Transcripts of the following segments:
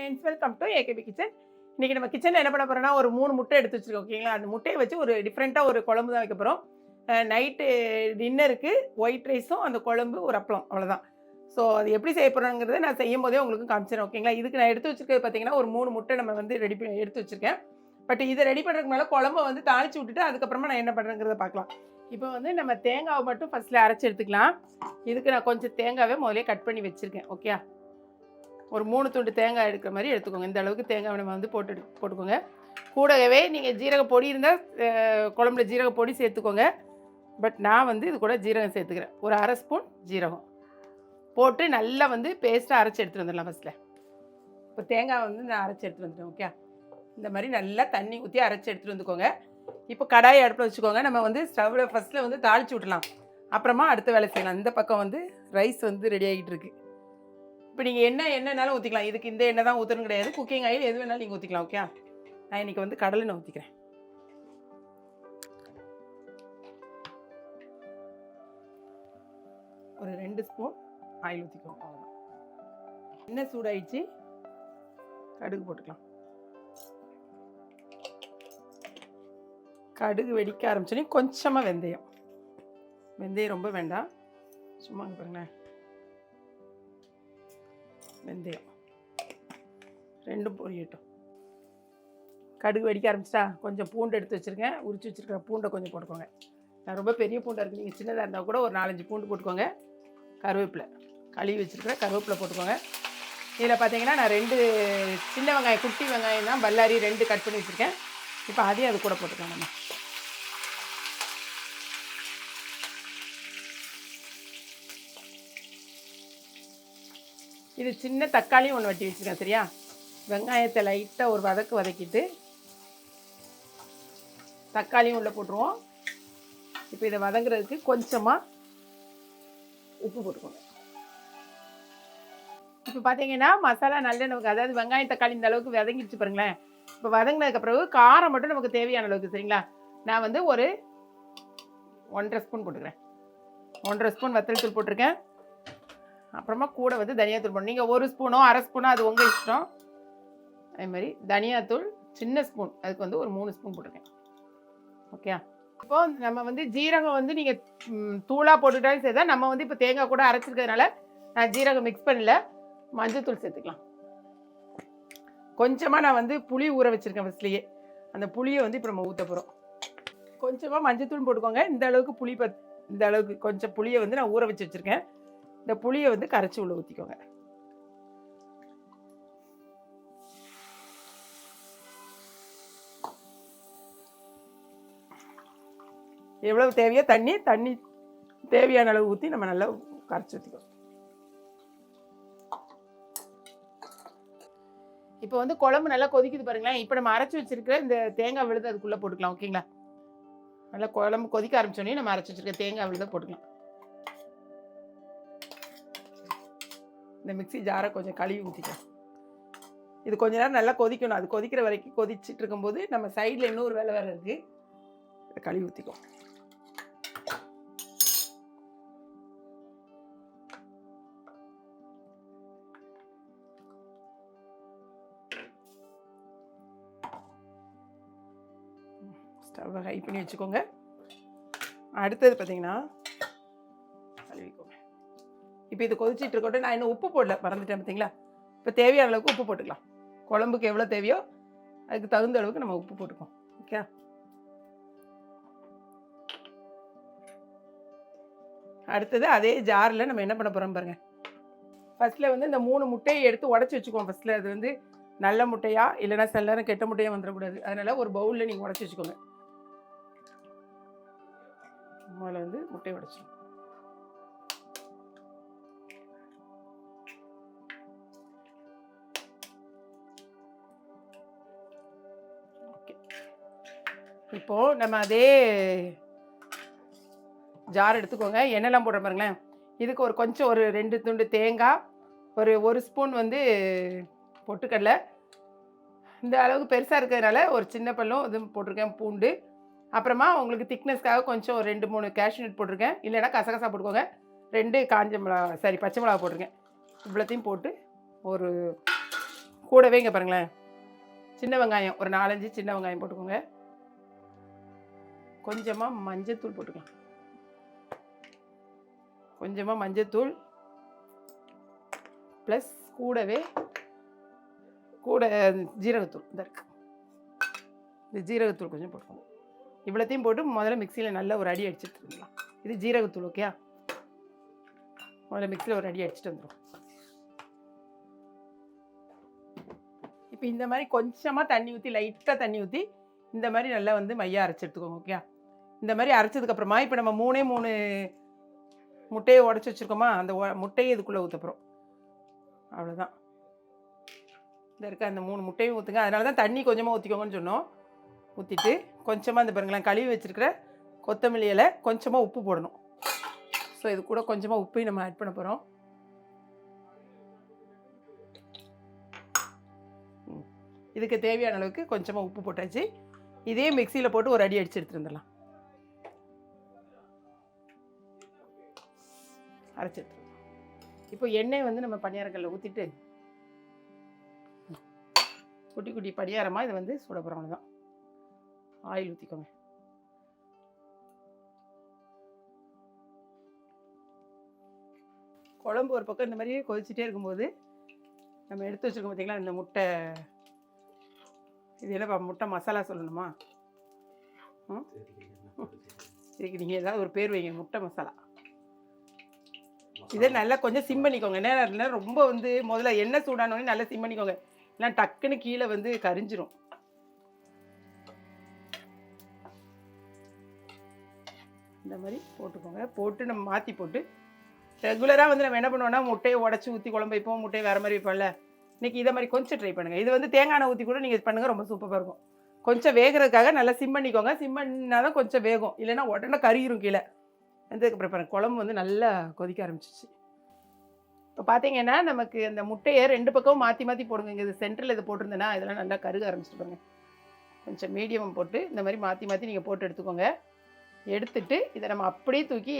Friends, welcome to AKP kitchen. இன்றைக்கி நம்ம கிச்சனில் என்ன பண்ண போகிறோம்னா, ஒரு 3 முட்டை எடுத்து வச்சுருக்கோம். ஓகேங்களா? அந்த முட்டையை வச்சு ஒரு டிஃப்ரெண்ட்டாக ஒரு குழம்பு தான் வைக்க போகிறோம். நைட்டு டின்னருக்கு ஒயிட் ரைஸும் அந்த குழம்பு ஒரு அப்பளம் அவ்வளோதான். ஸோ அது எப்படி செய்ய போகிறோங்கிறத நான் செய்யும் போதே உங்களுக்கு காமிச்சிடுறேன். ஓகேங்களா? இதுக்கு நான் எடுத்து வச்சுருக்கிறது பார்த்தீங்கன்னா, ஒரு 3 முட்டை நம்ம வந்து ரெடி பண்ணி எடுத்து வச்சுருக்கேன். பட் இதை ரெடி பண்ணுறதுக்கு மேலே குழம்பை வந்து தாளித்து விட்டுட்டு அதுக்கப்புறமா நான் என்ன பண்ணுறேங்கிறத பார்க்கலாம். இப்போ வந்து நம்ம தேங்காவை மட்டும் ஃபஸ்ட்டில் அரைச்சி எடுத்துக்கலாம். இதுக்கு நான் கொஞ்சம் தேங்காவை முதலே கட் பண்ணி வச்சுருக்கேன். ஓகே, ஒரு 3 துண்டு தேங்காய் எடுக்கிற மாதிரி எடுத்துக்கோங்க. இந்த அளவுக்கு தேங்காய் நம்ம வந்து போட்டுக்கோங்க. கூடவே நீங்கள் ஜீரக பொடி இருந்தால் குழம்புல ஜீரக பொடி சேர்த்துக்கோங்க. பட் நான் வந்து இது கூட ஜீரகம் சேர்த்துக்கிறேன். ஒரு அரை ஸ்பூன் ஜீரகம் போட்டு நல்லா வந்து பேஸ்ட்டாக அரைச்சி எடுத்துகிட்டு வந்துடலாம். ஃபஸ்ட்டில் இப்போ தேங்காய் வந்து நான் அரைச்சி எடுத்துகிட்டு வந்துட்டேன். ஓகே, இந்த மாதிரி நல்லா தண்ணி ஊற்றி அரைச்சி எடுத்துகிட்டு வந்துக்கோங்க. இப்போ கடாயை அடுப்பில் வச்சுக்கோங்க. நம்ம வந்து ஸ்டவ்வில் ஃபஸ்ட்டில் வந்து தாளித்து விட்டலாம், அப்புறமா அடுத்த வேலை செய்யலாம். இந்த பக்கம் வந்து ரைஸ் வந்து ரெடி ஆகிட்டு இருக்குது. இப்போ நீங்கள் எண்ணெய்னாலும் ஊற்றிக்கலாம். இதுக்கு இந்த எண்ணெய் தான் ஊற்றணும் கிடையாது. குக்கிங் ஆயில் எது வேணாலும் நீங்கள் ஊற்றிக்கலாம். ஓகே, நான் இன்றைக்கி வந்து கடலெண்ணெய் ஊற்றிக்கிறேன். ஒரு 2 ஸ்பூன் ஆயில் ஊற்றிக்கோங்க. அவ்வளோதான். எண்ணெய் சூடாயிடுச்சு, கடுகு போட்டுக்கலாம். கடுகு வெடிக்க ஆரம்பிச்சோன்னே கொஞ்சமாக வெந்தயம் ரொம்ப வேண்டாம், சும்மா பாருங்களேன். வெந்தயம் 2 பொரியட்டும். கடுகு வெடிக்க ஆரம்பிச்சிட்டா கொஞ்சம் பூண்டு எடுத்து வச்சுருக்கேன். உரிச்சு வச்சுருக்கிற பூண்டை கொஞ்சம் போட்டுக்கோங்க. நான் ரொம்ப பெரிய பூண்டாக இருக்குது, நீங்கள் சின்னதாக இருந்தால் கூட ஒரு 4-5 பூண்டு போட்டுக்கோங்க. கருவேப்பிலை கழுவி வச்சுருக்கிற கருவேப்பிலை போட்டுக்கோங்க. இதில் பார்த்தீங்கன்னா நான் 2 சின்ன வெங்காயம், குட்டி வெங்காயம் தான் பல்லாரி 2 கட் பண்ணி வச்சுருக்கேன். இப்போ அதையும் அது கூட போட்டுக்கலாம். நம்ம இது சின்ன தக்காளியும் ஒன்று வெட்டி வச்சுருக்கேன். சரியா? வெங்காயத்தை லைட்டாக ஒரு வதக்கிட்டு தக்காளியும் உள்ளே போட்டுருவோம். இப்போ இதை வதங்குறதுக்கு கொஞ்சமாக உப்பு போட்டுக்கோங்க. இப்போ பார்த்தீங்கன்னா மசாலா நல்லெண்ணெய், அதாவது வெங்காயம் தக்காளி இந்த அளவுக்கு வதங்கிடுச்சு பாருங்களேன். இப்போ வதங்கினதுக்கு பிறகு காரம் மட்டும் நமக்கு தேவையான அளவுக்கு. சரிங்களா? நான் வந்து ஒரு 1.5 ஸ்பூன் போட்டுக்கிறேன். 1.5 ஸ்பூன் வத்தல் தூள் போட்டிருக்கேன். அப்புறமா கூட வந்து தனியாத்தூள் போடணும். நீங்கள் 1 ஸ்பூனோ அரை ஸ்பூனோ அது உங்கள் இஷ்டம். அதே மாதிரி தனியாத்தூள் சின்ன ஸ்பூன், அதுக்கு வந்து ஒரு 3 ஸ்பூன் போட்டிருக்கேன். ஓகே, இப்போ நம்ம வந்து ஜீரகம் வந்து நீங்கள் தூளாக போட்டுட்டாலும் சரி தான். நம்ம வந்து இப்போ தேங்காய் கூட அரைச்சிருக்கிறதுனால நான் ஜீரகம் மிக்ஸ் பண்ணல. மஞ்சள்தூள் சேர்த்துக்கலாம். கொஞ்சமாக நான் வந்து புளி ஊற வச்சுருக்கேன் ஃபஸ்ட்லேயே. அந்த புளியை வந்து இப்போ நம்ம ஊற்ற போகிறோம். கொஞ்சமாக மஞ்சள்தூள் போட்டுக்கோங்க. இந்த அளவுக்கு இந்த அளவுக்கு கொஞ்சம் புளியை வந்து நான் ஊற வச்சு வச்சுருக்கேன். இந்த புளியை வந்து கரைச்சி உள்ள ஊற்றிக்கோங்க. எவ்வளவு தேவையோ தண்ணி தேவையான அளவு ஊற்றி நம்ம நல்லா கரைச்சி ஊற்றிக்கோங்க. இப்போ வந்து குழம்பு நல்லா கொதிக்குது பாருங்களேன். இப்போ நம்ம அரைச்சி வச்சிருக்கிற இந்த தேங்காய் விழுது அதுக்குள்ளே போட்டுக்கலாம். ஓகேங்களா? நல்லா குழம்பு கொதிக்க ஆரம்பிச்சோடனே நம்ம அரைச்சி வச்சிருக்க தேங்காய் விழுதை போட்டுக்கலாம். இந்த மிக்ஸி ஜாரை கொஞ்சம் கழுவி ஊற்றிக்கலாம். இது கொஞ்ச நேரம் நல்லா கொதிக்கணும். அது கொதிக்கிற வரைக்கும் கொதிச்சுட்டு இருக்கும்போது நம்ம சைடில் இன்னொரு வேலை வேறு இருக்குது, இதை கழுவி ஊற்றிக்கும். ஸ்டவ்வை ஹை பண்ணி வச்சுக்கோங்க. அடுத்தது பார்த்தீங்கன்னா கழுவிக்கோங்க. இப்போ இது கொதிச்சிட்டு இருக்கட்டும். நான் இன்னும் உப்பு போடல, மறந்துட்டேன் பார்த்தீங்களா? இப்போ தேவையான அளவுக்கு உப்பு போட்டுக்கலாம். குழம்புக்கு எவ்வளோ தேவையோ அதுக்கு தகுந்த அளவுக்கு நம்ம உப்பு போட்டுக்கோம். ஓகே, அடுத்தது அதே ஜாரில் நம்ம என்ன பண்ண போகிறோம் பாருங்கள். ஃபஸ்ட்டில் வந்து இந்த 3 முட்டையை எடுத்து உடச்சி வச்சுக்கோங்க. ஃபஸ்ட்டில் அது வந்து நல்ல முட்டையா இல்லைனா சில நேரம் கெட்ட முட்டையாக வந்துடக்கூடாது. அதனால் ஒரு பவுலில் நீங்கள் உடச்சி வச்சுக்கோங்க. முதல்ல வந்து முட்டையை உடச்சிடும். ஓகே, இப்போது நம்ம அதே ஜார் எடுத்துக்கோங்க. எண்ணெய்லாம் போடுற பாருங்களேன். இதுக்கு ஒரு கொஞ்சம் ஒரு 2 துண்டு தேங்காய், ஒரு 1 ஸ்பூன் வந்து பொட்டுக்கடலை, இந்த அளவுக்கு பெருசாக இருக்கிறதுனால ஒரு சின்ன பல்லும் இதுவும் போட்டிருக்கேன், பூண்டு. அப்புறமா உங்களுக்கு திக்னஸ்க்காக கொஞ்சம் ஒரு 2-3 கேஷ்யூநட் போட்டிருக்கேன். இல்லைன்னா கசகசா போட்டுக்கோங்க. 2 காஞ்ச மிளகா, பச்சை மிளகா போட்டிருக்கேன். இவ்வளோத்தையும் போட்டு ஒரு கூடவே இங்கே பாருங்களேன், சின்ன வெங்காயம் ஒரு 4-5 சின்ன வெங்காயம் போட்டுக்கோங்க. கொஞ்சமாக மஞ்சத்தூள் போட்டுக்கலாம். கொஞ்சமாக மஞ்சத்தூள் ப்ளஸ் கூடவே ஜீரகத்தூள் இந்த இருக்கு. இந்த ஜீரகத்தூள் கொஞ்சம் போட்டுக்கோங்க. இவ்வளோத்தையும் போட்டு முதல்ல மிக்சியில் நல்ல ஒரு அடி அடிச்சுட்டு வந்துடலாம். இது ஜீரகத்தூள் ஓகே. முதல்ல மிக்சியில் ஒரு அடி அடிச்சுட்டு வந்துடும். இப்போ இந்த மாதிரி கொஞ்சமாக தண்ணி ஊற்றி, லைட்டாக தண்ணி ஊற்றி இந்த மாதிரி நல்லா வந்து மையாக அரைச்சி எடுத்துக்கோங்க ஓகே. இந்த மாதிரி அரைச்சதுக்கப்புறமா இப்போ நம்ம 3 முட்டையை உடச்சி வச்சுருக்கோமா, அந்த முட்டையை இதுக்குள்ளே ஊற்ற போகிறோம். அவ்வளோதான். இந்த இருக்க அந்த 3 முட்டையும் ஊற்றுங்க. அதனால தான் தண்ணி கொஞ்சமாக ஊற்றிக்கோங்கன்னு சொன்னோம். ஊற்றிட்டு கொஞ்சமாக இந்த பாருங்களேன், கழுவி வச்சுருக்கிற கொத்தமல்லி இலை, கொஞ்சமாக உப்பு போடணும். ஸோ இது கூட கொஞ்சமாக உப்பையும் நம்ம ஆட் பண்ண போகிறோம். இதுக்கு தேவையான அளவுக்கு கொஞ்சமாக உப்பு போட்டாச்சு. இதே மிக்சியில் போட்டு ஒரு அடி அடித்து எடுத்துட்டு வந்துடலாம். அரைச்சி எடுத்துருவோம். இப்போ எண்ணெய் வந்து நம்ம பணியாரக்கல்ல ஊற்றிட்டு குட்டி குட்டி பணியாரமாக இதை வந்து சுட போகிறோம். அவ்வளோதான். ஆயில் ஊற்றிக்கோங்க. குழம்பு ஒரு பக்கம் இந்த மாதிரி கொதிச்சுட்டே இருக்கும்போது நம்ம எடுத்து வச்சுருக்கோம் பார்த்தீங்களா, இந்த முட்டை, இது என்ன முட்டை மசாலா சொல்லணுமா? இதுக்கு நீங்கள் ஏதாவது ஒரு பேர் வைங்க, முட்டை மசாலா. இதை நல்லா கொஞ்சம் சிம் பண்ணிக்கோங்க. என்ன ரொம்ப வந்து முதல்ல எண்ணெய் சூடானோடனே நல்லா சிம் பண்ணிக்கோங்க, இல்லை டக்குன்னு கீழே வந்து கரிஞ்சிரும். இந்த மாதிரி போட்டுக்கோங்க. போட்டு நம்ம மாற்றி போட்டு ரெகுலராக வந்து நம்ம என்ன பண்ணுவோம்னா, முட்டையை உடச்சி ஊற்றி குழம்பு வைப்போம், முட்டையை வேறு மாதிரி வைப்போம்ல. இன்றைக்கி இதை மாதிரி கொஞ்சம் ட்ரை பண்ணுங்கள். இது வந்து தேங்காய் எண்ணெய் ஊற்றி கூட நீங்கள் பண்ணுங்கள், ரொம்ப சூப்பராக இருக்கும். கொஞ்சம் வேகிறதுக்காக நல்லா சிம் பண்ணிக்கோங்க. சிம் பண்ணால் தான் கொஞ்சம் வேகும், இல்லைன்னா உடனே கறியிரும் கீழே. அதுக்கப்புறம் பாருங்கள், குழம்பு வந்து நல்லா கொதிக்க ஆரம்பிச்சிச்சு. இப்போ பார்த்தீங்கன்னா நமக்கு அந்த முட்டையை 2 பக்கமும் மாற்றி மாற்றி போடுங்க. இங்கே இது சென்டரில் இதை போட்டிருந்தேன்னா இதெல்லாம் நல்லா கருக ஆரம்பிச்சிட்டு பாருங்க. கொஞ்சம் மீடியம் போட்டு இந்த மாதிரி மாற்றி மாற்றி நீங்கள் போட்டு எடுத்துக்கோங்க. எடுத்துட்டு இதை நம்ம அப்படியே தூக்கி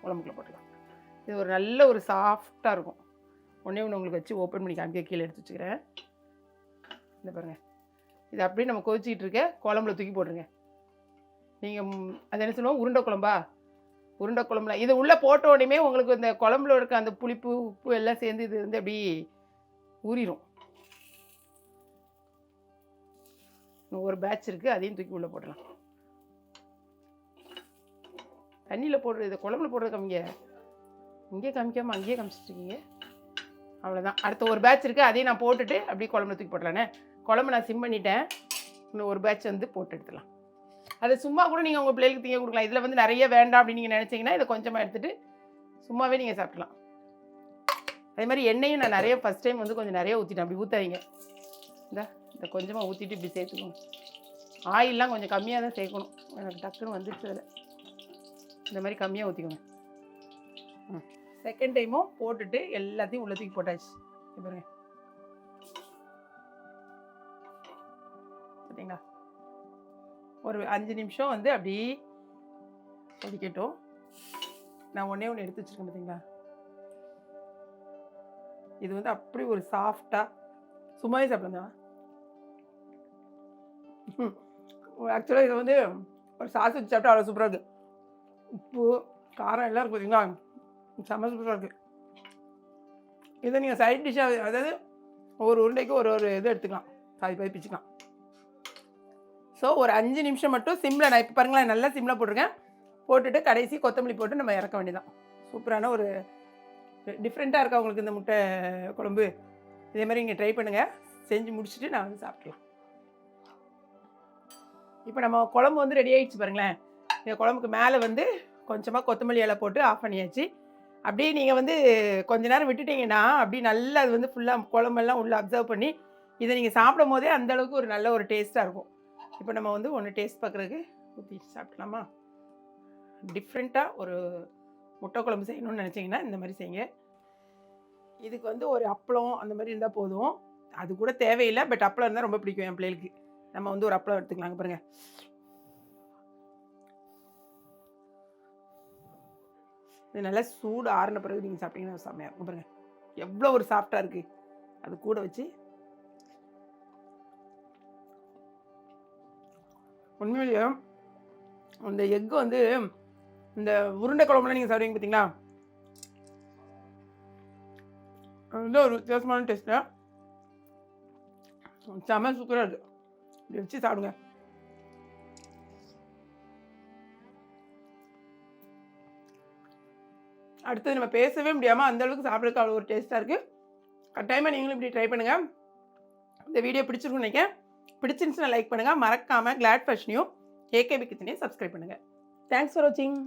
குழம்புக்குள்ள போட்டுக்கலாம். இது ஒரு நல்ல ஒரு சாஃப்டாக இருக்கும். ஒன்று உங்களுக்கு வச்சு ஓப்பன் பண்ணி காமிக்க கீழே எடுத்து வச்சுக்கிறேன். இந்த பாருங்கள், இது அப்படியே நம்ம கொதிச்சிக்கிட்டு இருக்க குழம்புல தூக்கி போட்டுருங்க. நீங்கள் அது என்ன சொல்லுவோம், உருண்டை குழம்பா? உருண்டை குழம்புல இது உள்ளே போட்ட உடனே உங்களுக்கு இந்த குழம்புல இருக்க அந்த புளிப்பு உப்பு எல்லாம் சேர்ந்து இது வந்து அப்படி ஊறிடும். ஒரு பேட்ச் இருக்குது, அதையும் தூக்கி உள்ளே போடலாம். தண்ணியில் போடுறது, இதை குழம்புல போடுறது காமிங்க. இங்கே காமிக்காமல் அங்கேயே காமிச்சிட்ருக்கீங்க. அவ்வளோதான். அடுத்த ஒரு பேட்ச் இருக்குது, அதையும் நான் போட்டுட்டு அப்படியே குழம்புல தூக்கி போடலானே. குழம்பு நான் சிம் பண்ணிட்டேன். இன்னும் ஒரு பேட்ச் வந்து போட்டு எடுத்துடலாம். அதை சும்மா கூட நீங்கள் உங்கள் பிள்ளைகளுக்கு திங்க கொடுக்கலாம். இதில் வந்து நிறைய வேண்டாம் அப்படின்னு நீங்கள் நினச்சிங்கன்னா இதை கொஞ்சமாக எடுத்துகிட்டு சும்மாவே நீங்கள் சாப்பிடலாம். அதே மாதிரி எண்ணெயும் நான் நிறைய ஃபஸ்ட் டைம் வந்து கொஞ்சம் நிறைய ஊற்றிட்டேன். அப்படி ஊற்றாதீங்க. இதை கொஞ்சமாக ஊற்றிட்டு இப்படி சேர்த்துக்கணும். ஆயிலெலாம் கொஞ்சம் கம்மியாக தான் சேர்க்கணும். எனக்கு டக்குன்னு வந்துடுச்சு அதில். இந்த மாதிரி கம்மியாக ஊற்றிக்கோங்க. செகண்ட் டைமும் போட்டுட்டு எல்லாத்தையும் உள்ள தூக்கி போட்டாச்சு. பாருங்க, பார்த்தீங்களா? ஒரு 5 நிமிஷம் வந்து அப்படி கொதிக்கட்டும். நான் ஒன்று எடுத்து வச்சுருக்கேன் பார்த்தீங்களா? இது வந்து அப்படி ஒரு சாஃப்டாக சும்மாவே சாப்பிடலாம். ஆக்சுவலாக இது வந்து ஒரு சாஸ் வச்சு சாப்பிட்டா அவ்வளோ சூப்பராக இருக்குது. உப்பு காரம் எல்லாம் இருக்குது பார்த்தீங்களா? செம்ம சூப்பராக இருக்குது. இதை நீங்கள் சைட் டிஷ்ஷாக, அதாவது ஒரு உருண்டைக்கு ஒரு இது எடுத்துக்கலாம், பாதி பிச்சுக்கலாம். ஸோ ஒரு 5 நிமிஷம் மட்டும் சிம்மில், நான் இப்போ பாருங்களேன் நல்லா சிம்மில் போட்டிருக்கேன். போட்டுட்டு கடைசி கொத்தமல்லி போட்டு நம்ம இறக்க வேண்டியதான். சூப்பரான ஒரு டிஃப்ரெண்ட்டாக இருக்கா உங்களுக்கு இந்த முட்டை குழம்பு. இதே மாதிரி நீங்கள் ட்ரை பண்ணுங்கள். செஞ்சு முடிச்சுட்டு நான் வந்து சாப்பிட்லாம். இப்போ நம்ம குழம்பு வந்து ரெடி ஆகிடுச்சு பாருங்களேன். இந்த குழம்புக்கு மேலே வந்து கொஞ்சமாக கொத்தமல்லி இலை போட்டு ஆஃப் பண்ணியாச்சு. அப்படியே நீங்கள் வந்து கொஞ்ச நேரம் விட்டுட்டிங்கன்னா அப்படியே நல்லா அது வந்து ஃபுல்லாக குழம்பெல்லாம் உள்ளே அப்சர்வ் பண்ணி இதை நீங்கள் சாப்பிடும் போதே அந்தளவுக்கு ஒரு நல்ல ஒரு டேஸ்ட்டாக இருக்கும். இப்போ நம்ம வந்து ஒன்று டேஸ்ட் பார்க்குறதுக்கு ஊற்றி சாப்பிட்லாமா? டிஃப்ரெண்ட்டாக ஒரு முட்டை குழம்பு செய்யணும்னு நினச்சிங்கன்னா இந்த மாதிரி செய்யுங்க. இதுக்கு வந்து ஒரு அப்பளம் அந்த மாதிரி இருந்தால் போதும். அது கூட தேவையில்லை, பட் அப்பளம் இருந்தால் ரொம்ப பிடிக்கும் என் பிள்ளைகளுக்கு. நம்ம வந்து ஒரு அப்பளம் எடுத்துக்கலாங்க பாருங்கள். இது நல்லா சூடு ஆறின பிறகு நீங்கள் சாப்பிட்டீங்கன்னா செம்மையாக இருக்கும் பாருங்கள். எவ்வளோ ஒரு சாஃப்டாக இருக்குது. அது கூட வச்சு உண்மையிலேயே அந்த எக்கு வந்து இந்த உருண்டை குழம்புலாம் நீங்கள் சாப்பிடுவீங்க பார்த்தீங்களா, அது வந்து ஒரு வித்தியாசமான டேஸ்ட்டு. செம்ம சூப்பராக இருக்குது. இப்படி வச்சு சாப்பிடுங்க. அடுத்தது நம்ம பேசவே முடியாமல் அந்தளவுக்கு சாப்பிட்றதுக்கு அவ்வளோ ஒரு டேஸ்ட்டாக இருக்குது. கட்டாயமாக நீங்களும் இப்படி ட்ரை பண்ணுங்கள். இந்த வீடியோ பிடிச்சிருக்குன்னு நினைக்கிறேன். பிடிச்சிருந்துச்சுன்னா லைக் பண்ணுங்கள். மறக்காமல் கிளாட் ஃபேஷனையும் ஏகேபி கிச்சனையும் சப்ஸ்கிரைப் பண்ணுங்கள். தேங்க்ஸ் ஃபார் வாட்சிங்.